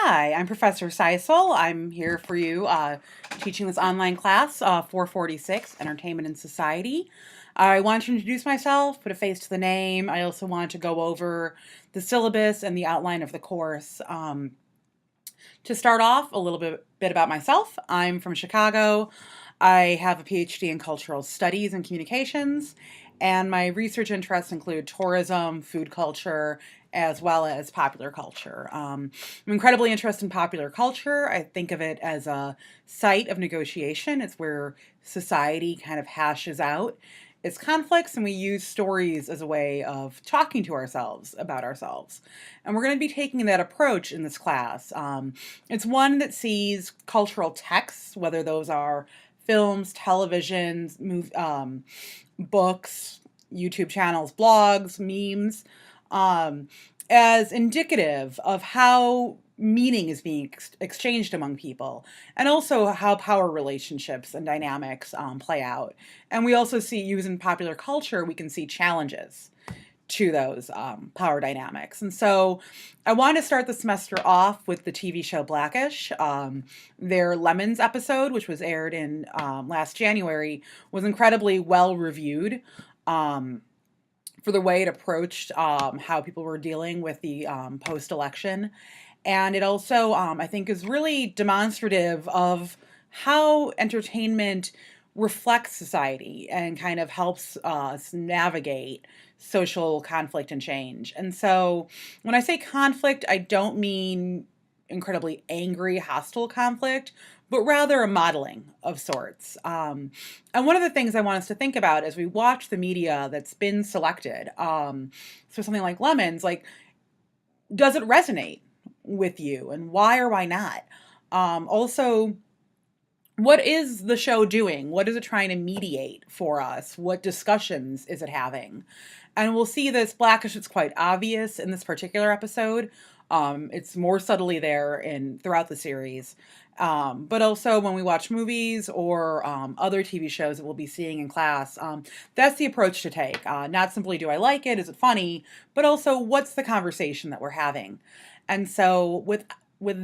Hi, I'm Professor Seisel. I'm here for you teaching this online class, 446, Entertainment and Society. I want to introduce myself, put a face to the name. I also want to go over the syllabus and the outline of the course. To start off, a little bit about myself. I'm from Chicago. I have a PhD in cultural studies and communications, and my research interests include tourism, food culture, as well as popular culture. I'm incredibly interested in popular culture. I think of it as a site of negotiation. It's where society kind of hashes out its conflicts, and we use stories as a way of talking to ourselves about ourselves. And we're going to be taking that approach in this class. It's one that sees cultural texts, whether those are films, televisions, books, YouTube channels, blogs, memes, um, as indicative of how meaning is being exchanged among people, and also how power relationships and dynamics play out. And we also see, using popular culture, we can see challenges to those power dynamics. And so I want to start the semester off with the TV show Blackish. Their Lemons episode, which was aired in last January, was incredibly well reviewed. For the way it approached how people were dealing with the post-election. And it also, I think, is really demonstrative of how entertainment reflects society and kind of helps us navigate social conflict and change. And so when I say conflict, I don't mean incredibly angry, hostile conflict, but rather a modeling of sorts. And one of the things I want us to think about as we watch the media that's been selected, so something like Lemons, like, does it resonate with you, and why or why not? Also, what is the show doing? What is it trying to mediate for us? What discussions is it having? And we'll see this Blackish, it's quite obvious in this particular episode. It's more subtly there throughout the series. But also when we watch movies or other TV shows that we'll be seeing in class, that's the approach to take. Not simply, do I like it? Is it funny? But also, what's the conversation that we're having? And so with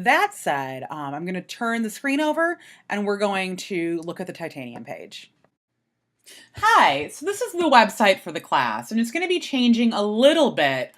that said, I'm going to turn the screen over and we're going to look at the titanium page. Hi, so this is the website for the class, and it's going to be changing a little bit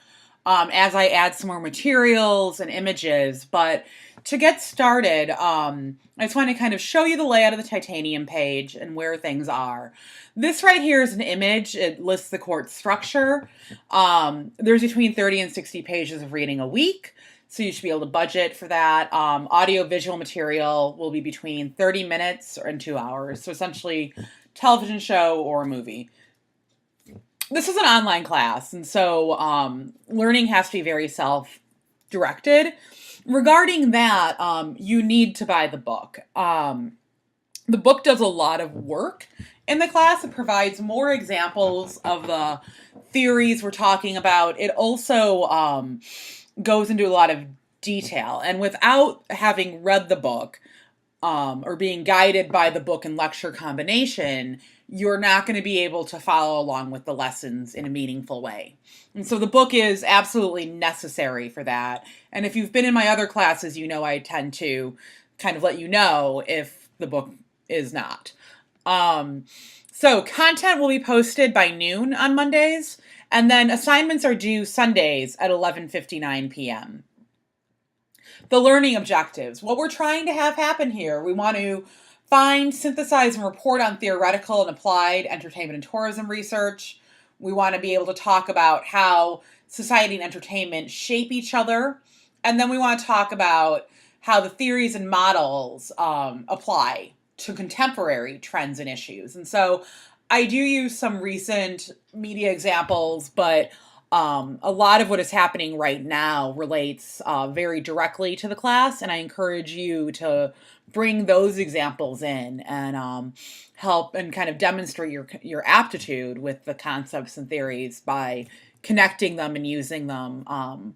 as I add some more materials and images. But to get started, I just want to kind of show you the layout of the titanium page and where things are. This right here is an image. It lists the court structure. There's between 30 and 60 pages of reading a week, so you should be able to budget for that. Audio-visual material will be between 30 minutes and 2 hours, so essentially television show or a movie. This is an online class, and so learning has to be very self-directed. Regarding that, you need to buy the book. The book does a lot of work in the class. It provides more examples of the theories we're talking about. It also goes into a lot of detail, and without having read the book, or being guided by the book and lecture combination, you're not going to be able to follow along with the lessons in a meaningful way. And so the book is absolutely necessary for that. And if you've been in my other classes, you know I tend to kind of let you know if the book is not. So content will be posted by noon on Mondays, and then assignments are due Sundays at 11:59 p.m. The learning objectives. What we're trying to have happen here, we want to find, synthesize, and report on theoretical and applied entertainment and tourism research. We want to be able to talk about how society and entertainment shape each other. And then we want to talk about how the theories and models apply to contemporary trends and issues. And so I do use some recent media examples, but a lot of what is happening right now relates very directly to the class, and I encourage you to bring those examples in and help and kind of demonstrate your aptitude with the concepts and theories by connecting them and using them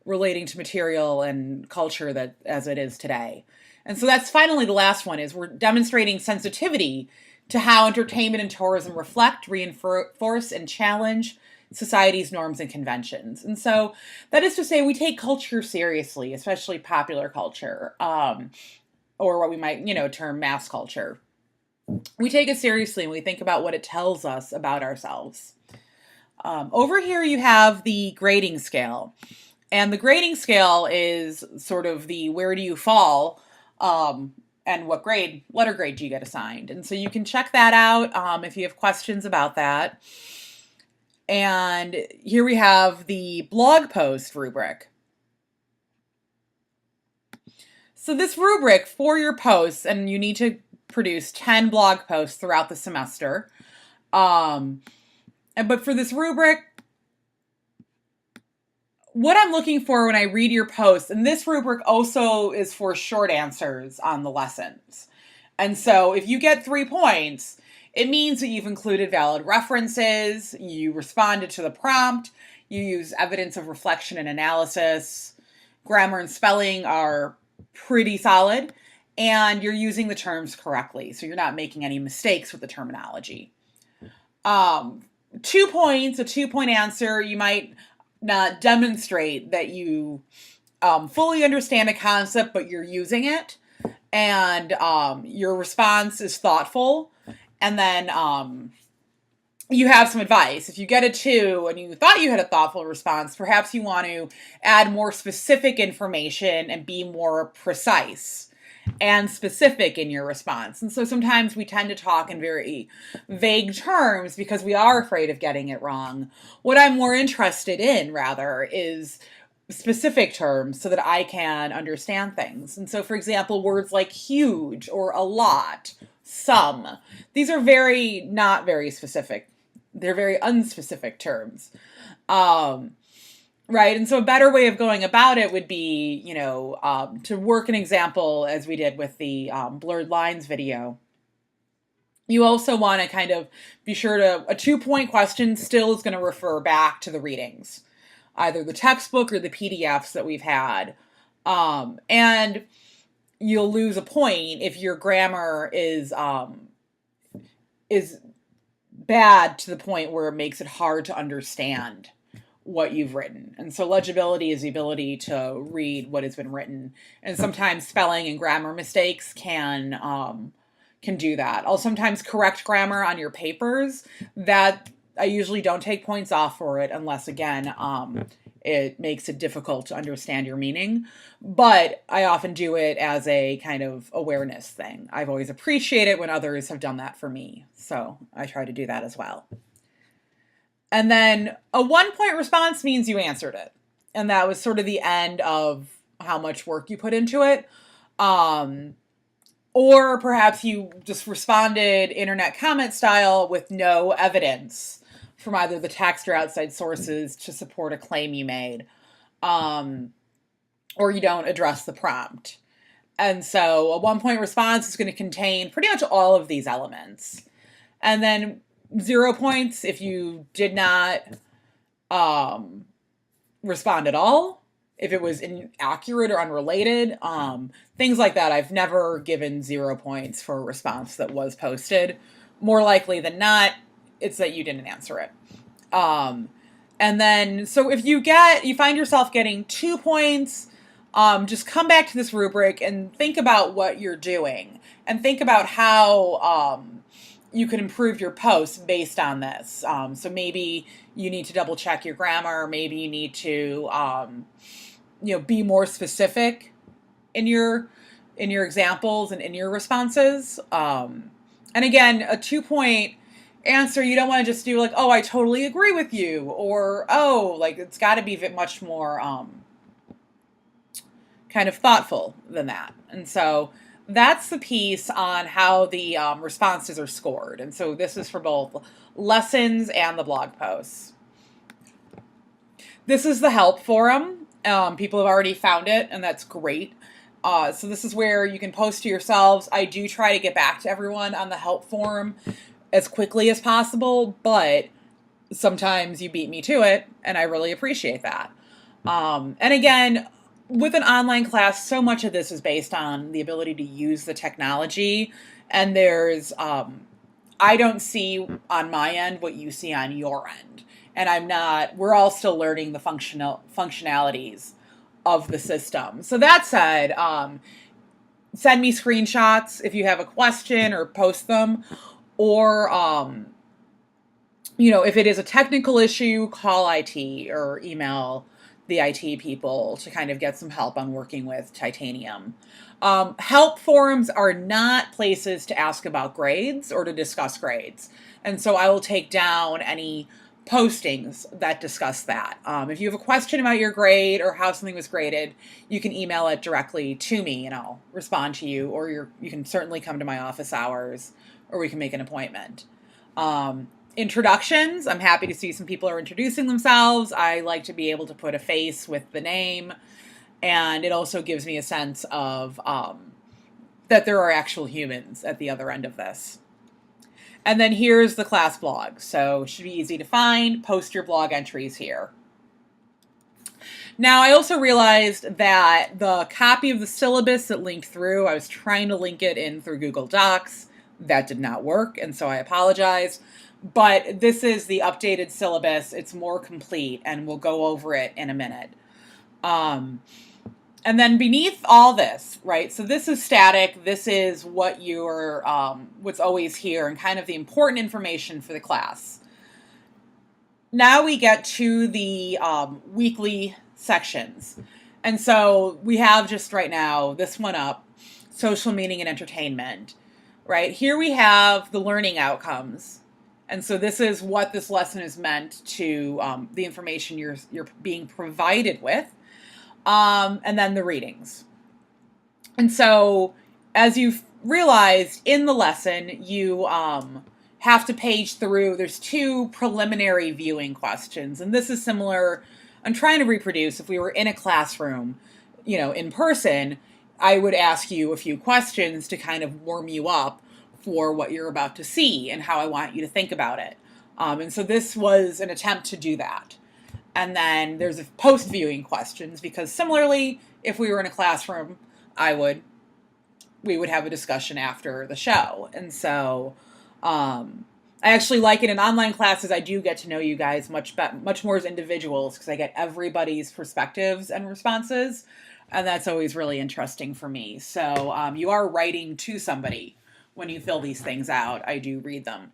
relating to material and culture that as it is today. And so that's finally the last one, is we're demonstrating sensitivity to how entertainment and tourism reflect, reinforce, and challenge society's norms and conventions. And so that is to say, we take culture seriously, especially popular culture, or what we might, term mass culture. We take it seriously and we think about what it tells us about ourselves. Over here, you have the grading scale. And the grading scale is sort of the where do you fall, and what letter grade do you get assigned. And so you can check that out if you have questions about that. And here we have the blog post rubric. So this rubric for your posts, and you need to produce 10 blog posts throughout the semester. But for this rubric, what I'm looking for when I read your post, and this rubric also is for short answers on the lessons. And so if you get 3 points, it means that you've included valid references, you responded to the prompt, you use evidence of reflection and analysis, grammar and spelling are pretty solid, and you're using the terms correctly. So you're not making any mistakes with the terminology. 2 points, a 2-point answer, you might not demonstrate that you fully understand a concept, but you're using it, and your response is thoughtful, and then you have some advice. If you get a 2 and you thought you had a thoughtful response, perhaps you want to add more specific information and be more precise and specific in your response. And so sometimes we tend to talk in very vague terms because we are afraid of getting it wrong. What I'm more interested in, rather, is specific terms so that I can understand things. And so, for example, words like huge or a lot, some, these are not very specific. They're very unspecific terms. Right. And so a better way of going about it would be, to work an example as we did with the blurred lines video. You also want to kind of be sure to, a 2-point question still is going to refer back to the readings, either the textbook or the PDFs that we've had. And you'll lose a point if your grammar is bad to the point where it makes it hard to understand what you've written. And so legibility is the ability to read what has been written. And sometimes spelling and grammar mistakes can do that. I'll sometimes correct grammar on your papers. That I usually don't take points off for it unless, again, it makes it difficult to understand your meaning. But I often do it as a kind of awareness thing. I've always appreciated when others have done that for me. So I try to do that as well. And then a 1-point response means you answered it. And that was sort of the end of how much work you put into it. Or perhaps you just responded internet comment style with no evidence from either the text or outside sources to support a claim you made. Or you don't address the prompt. And so a 1-point response is going to contain pretty much all of these elements. And then 0 points if you did not respond at all, if it was inaccurate or unrelated, things like that. I've never given 0 points for a response that was posted. More likely than not, it's that you didn't answer it. And then, so if you find yourself getting 2 points, just come back to this rubric and think about what you're doing and think about how you can improve your post based on this. So maybe you need to double check your grammar. Maybe you need to, be more specific in your examples and in your responses. And again, a 2-point answer, you don't want to just do like, oh, I totally agree with you, or oh, like it's got to be much more kind of thoughtful than that. And so that's the piece on how the responses are scored. And so this is for both lessons and the blog posts. This is the help forum. People have already found it, and that's great. So this is where you can post to yourselves. I do try to get back to everyone on the help forum as quickly as possible, but sometimes you beat me to it, and I really appreciate that. And again, with an online class, so much of this is based on the ability to use the technology. And there's, I don't see on my end what you see on your end. and we're all still learning the functionalities of the system. So that said, send me screenshots if you have a question or post them, or, if it is a technical issue, call IT or email the IT people to kind of get some help on working with titanium. Help forums are not places to ask about grades or to discuss grades. And so I will take down any postings that discuss that. If you have a question about your grade or how something was graded, you can email it directly to me and I'll respond to you, or you can certainly come to my office hours, or we can make an appointment. Introductions, I'm happy to see some people are introducing themselves. I like to be able to put a face with the name, and it also gives me a sense of that there are actual humans at the other end of this. And then here's the class blog. So it should be easy to find. Post your blog entries here. Now, I also realized that the copy of the syllabus that linked through, I was trying to link it in through Google Docs. That did not work, and so I apologize. But this is the updated syllabus. It's more complete, and we'll go over it in a minute. And then beneath all this, right? So this is static. This is what what's always here and kind of the important information for the class. Now we get to the weekly sections. And so we have just right now this one up, social meaning and entertainment, right? Here we have the learning outcomes. And so this is what this lesson is meant to, the information you're being provided with. And then the readings. And so, as you've realized in the lesson, you have to page through. There's 2 preliminary viewing questions. And this is similar. I'm trying to reproduce. If we were in a classroom, in person, I would ask you a few questions to kind of warm you up for what you're about to see and how I want you to think about it. And so this was an attempt to do that. And then there's post-viewing questions, because similarly, if we were in a classroom, we would have a discussion after the show. And so I actually like it in online classes. I do get to know you guys much more as individuals, because I get everybody's perspectives and responses. And that's always really interesting for me. So you are writing to somebody when you fill these things out. I do read them.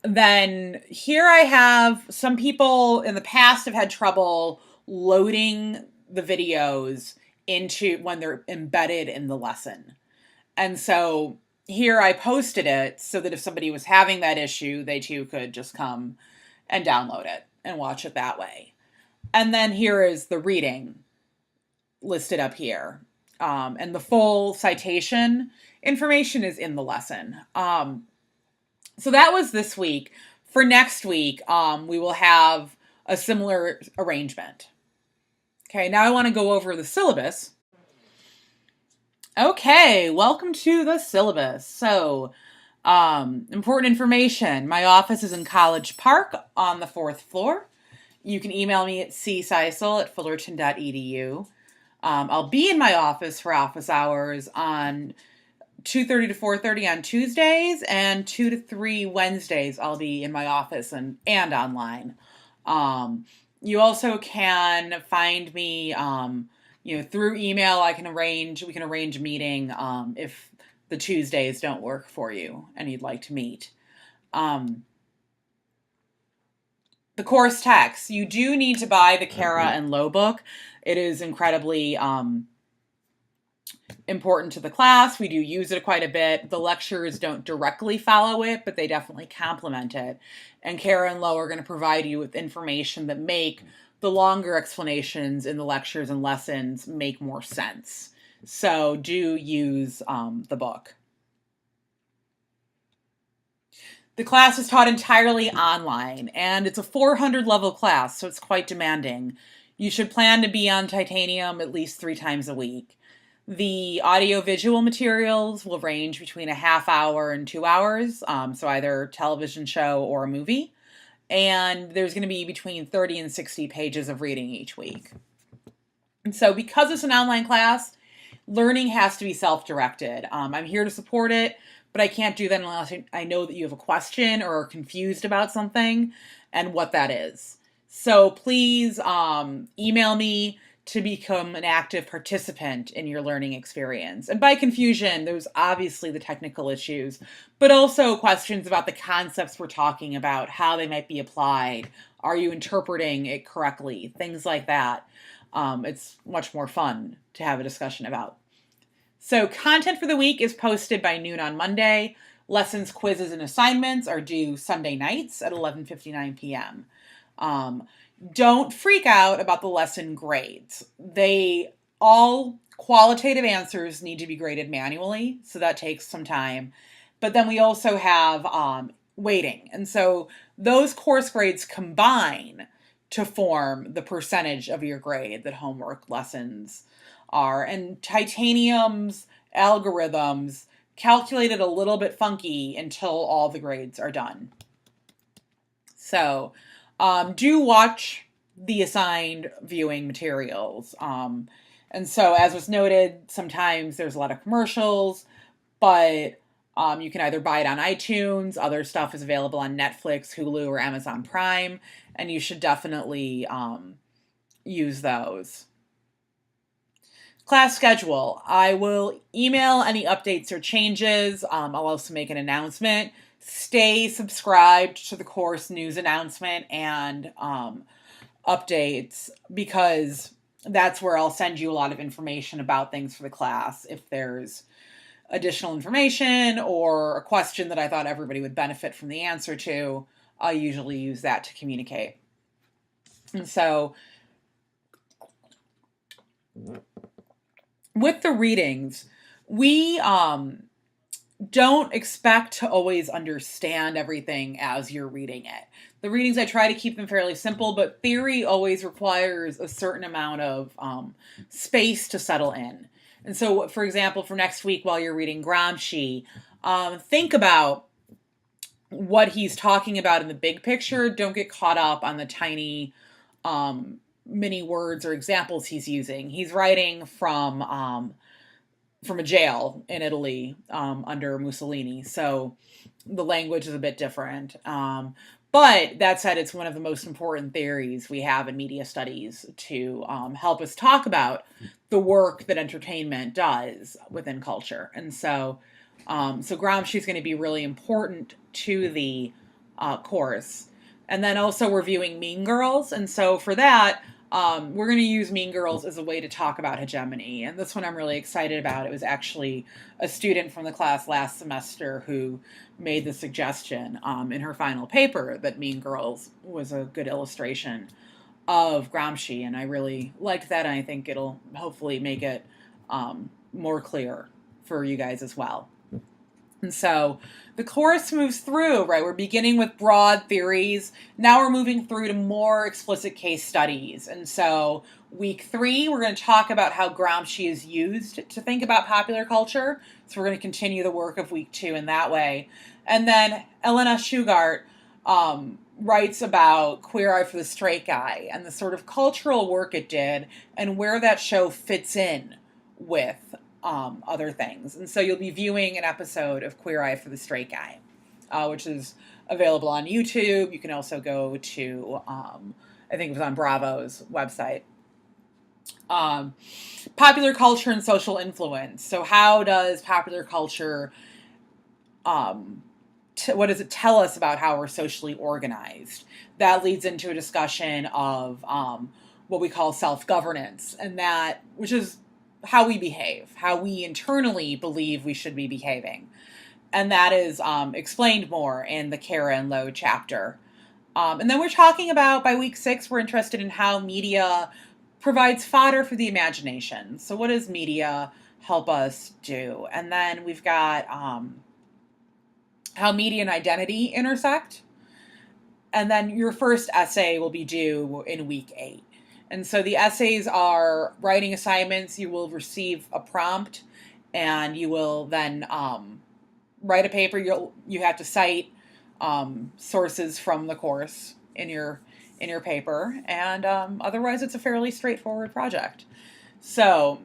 Then here I have some people in the past have had trouble loading the videos into when they're embedded in the lesson. And so here I posted it so that if somebody was having that issue, they too could just come and download it and watch it that way. And then here is the reading listed up here. And the full citation information is in the lesson. So that was this week. For next week, we will have a similar arrangement. Okay, now I want to go over the syllabus. Okay, welcome to the syllabus. So, important information. My office is in College Park on the 4th floor. You can email me at cseisel@fullerton.edu. I'll be in my office for office hours on 2:30 to 4:30 on Tuesdays, and 2 to 3 Wednesdays I'll be in my office and online. You also can find me through email. We can arrange a meeting if the Tuesdays don't work for you and you'd like to meet. The course text. You do need to buy the Kara and Lowe book. It is incredibly important to the class. We do use it quite a bit. The lectures don't directly follow it, but they definitely complement it. And Kara and Lowe are going to provide you with information that make the longer explanations in the lectures and lessons make more sense. So do use the book. The class is taught entirely online, and it's a 400 level class, so it's quite demanding. You should plan to be on titanium at least 3 times a week. The audio-visual materials will range between a half hour and 2 hours, so either a television show or a movie. And there's going to be between 30 and 60 pages of reading each week. And so because it's an online class, learning has to be self-directed. I'm here to support it, but I can't do that unless I know that you have a question or are confused about something. and what that is. So please email me to become an active participant in your learning experience. And by confusion, there's obviously the technical issues, but also questions about the concepts we're talking about, how they might be applied. Are you interpreting it correctly? Things like that. It's much more fun to have a discussion about. So content for the week is posted by noon on Monday. Lessons, quizzes, and assignments are due Sunday nights at 11:59 p.m. Don't freak out about the lesson grades. All qualitative answers need to be graded manually, so that takes some time. But then we also have weighting. And so those course grades combine to form the percentage of your grade that homework lessons are. And Titanium's algorithms calculated a little bit funky until all the grades are done. So do watch the assigned viewing materials. And so, as was noted, sometimes there's a lot of commercials, but you can either buy it on iTunes. Other stuff is available on Netflix, Hulu, or Amazon Prime, and you should definitely use those. Class schedule. I will email any updates or changes. I'll also make an announcement. Stay subscribed to the course news announcement and updates, because that's where I'll send you a lot of information about things for the class. If there's additional information or a question that I thought everybody would benefit from the answer to, I'll usually use that to communicate. And so with the readings, we don't expect to always understand everything as you're reading it. The readings, I try to keep them fairly simple, but theory always requires a certain amount of space to settle in. And so, for example, for next week while you're reading Gramsci, think about what he's talking about in the big picture. Don't get caught up on the tiny mini words or examples he's using. He's writing from a jail in Italy under Mussolini, so the language is a bit different. But that said, it's one of the most important theories we have in media studies to help us talk about the work that entertainment does within culture. And so Gramsci is going to be really important to the course. And then also we're viewing Mean Girls. And so for that, we're going to use Mean Girls as a way to talk about hegemony. And this one I'm really excited about. It was actually a student from the class last semester who made the suggestion in her final paper that Mean Girls was a good illustration of Gramsci. And I really liked that. And I think it'll hopefully make it more clear for you guys as well. And so the course moves through, right? We're beginning with broad theories. Now we're moving through to more explicit case studies. And so week 3, we're going to talk about how Gramsci is used to think about popular culture. So we're going to continue the work of week 2 in that way. And then Elena Shugart writes about Queer Eye for the Straight Guy and the sort of cultural work it did and where that show fits in with other things. And so you'll be viewing an episode of Queer Eye for the Straight Guy, which is available on YouTube. You can also go to, I think it was on Bravo's website. Popular culture and social influence. So how does popular culture, what does it tell us about how we're socially organized? That leads into a discussion of what we call self-governance, and that, which is how we behave, how we internally believe we should be behaving. And that is explained more in the Kara and Lowe chapter. And then we're talking about, by week 6, we're interested in how media provides fodder for the imagination. So what does media help us do? And then we've got how media and identity intersect. And then your first essay will be due in week 8. And so the essays are writing assignments. You will receive a prompt, and you will then write a paper. You have to cite sources from the course in your paper, and otherwise it's a fairly straightforward project. So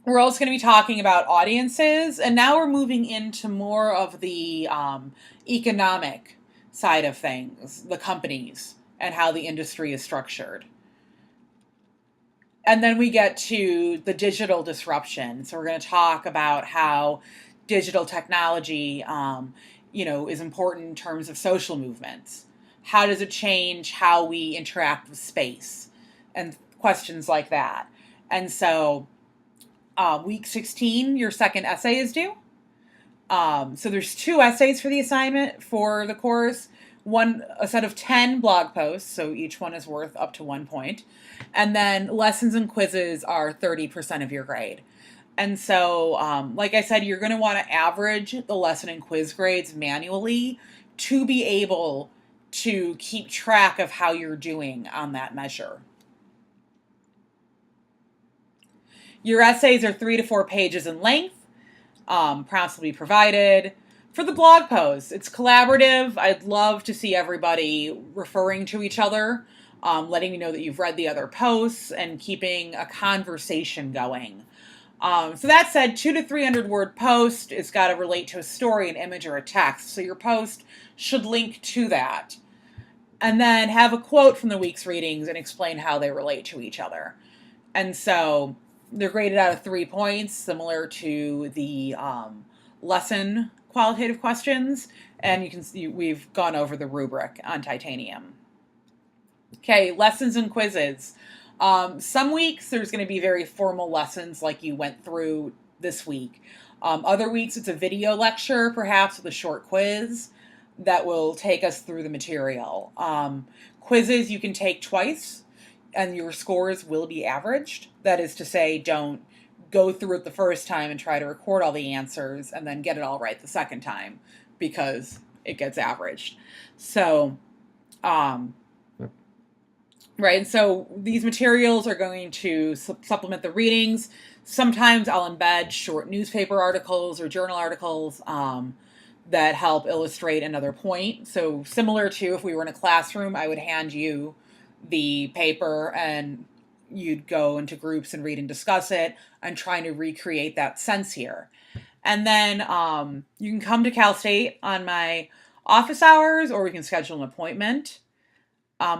we're also going to be talking about audiences, and now we're moving into more of the economic side of things, the companies, and how the industry is structured. And then we get to the digital disruption. So we're going to talk about how digital technology, is important in terms of social movements. How does it change how we interact with space? And questions like that. And so, week 16, your second essay is due. So there's 2 essays for the assignment for the course. A set of 10 blog posts, so each one is worth up to 1 point. And then lessons and quizzes are 30% of your grade. And so, like I said, you're going to want to average the lesson and quiz grades manually to be able to keep track of how you're doing on that measure. Your essays are 3 to 4 pages in length. Prompts will be provided. For the blog posts, it's collaborative. I'd love to see everybody referring to each other, letting me know that you've read the other posts, and keeping a conversation going. So that said, 200 to 300 word post. It's got to relate to a story, an image, or a text. So your post should link to that. And then have a quote from the week's readings and explain how they relate to each other. And so they're graded out of 3 points, similar to the lesson qualitative questions. And you can see we've gone over the rubric on titanium. Okay, lessons and quizzes. Some weeks there's going to be very formal lessons like you went through this week. Other weeks it's a video lecture, perhaps with a short quiz that will take us through the material. Quizzes you can take twice, and your scores will be averaged. That is to say, don't go through it the first time and try to record all the answers and then get it all right the second time, because it gets averaged. So, right, so these materials are going to supplement the readings. Sometimes I'll embed short newspaper articles or journal articles that help illustrate another point. So similar to if we were in a classroom, I would hand you the paper and you'd go into groups and read and discuss it. I'm trying to recreate that sense here. And then you can come to Cal State on my office hours, or we can schedule an appointment.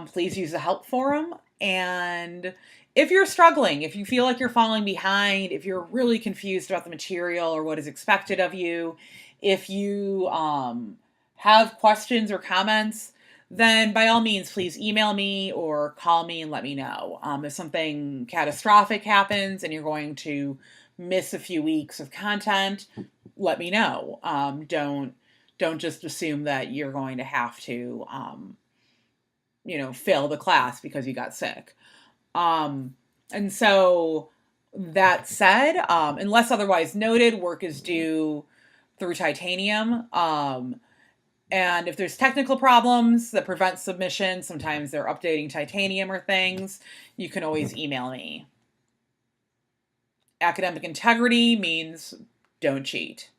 Please use the help forum. And if you're struggling, if you feel like you're falling behind, if you're really confused about the material or what is expected of you, if you have questions or comments, then by all means, please email me or call me and let me know. If something catastrophic happens and you're going to miss a few weeks of content, let me know. Don't just assume that you're going to have to, fail the class because you got sick. And so that said, unless otherwise noted, work is due through titanium. And if there's technical problems that prevent submission, sometimes they're updating titanium or things, you can always email me. Academic integrity means don't cheat.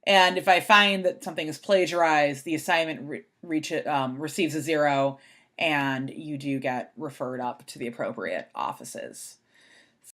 And if I find that something is plagiarized, the assignment receives a 0, and you do get referred up to the appropriate offices.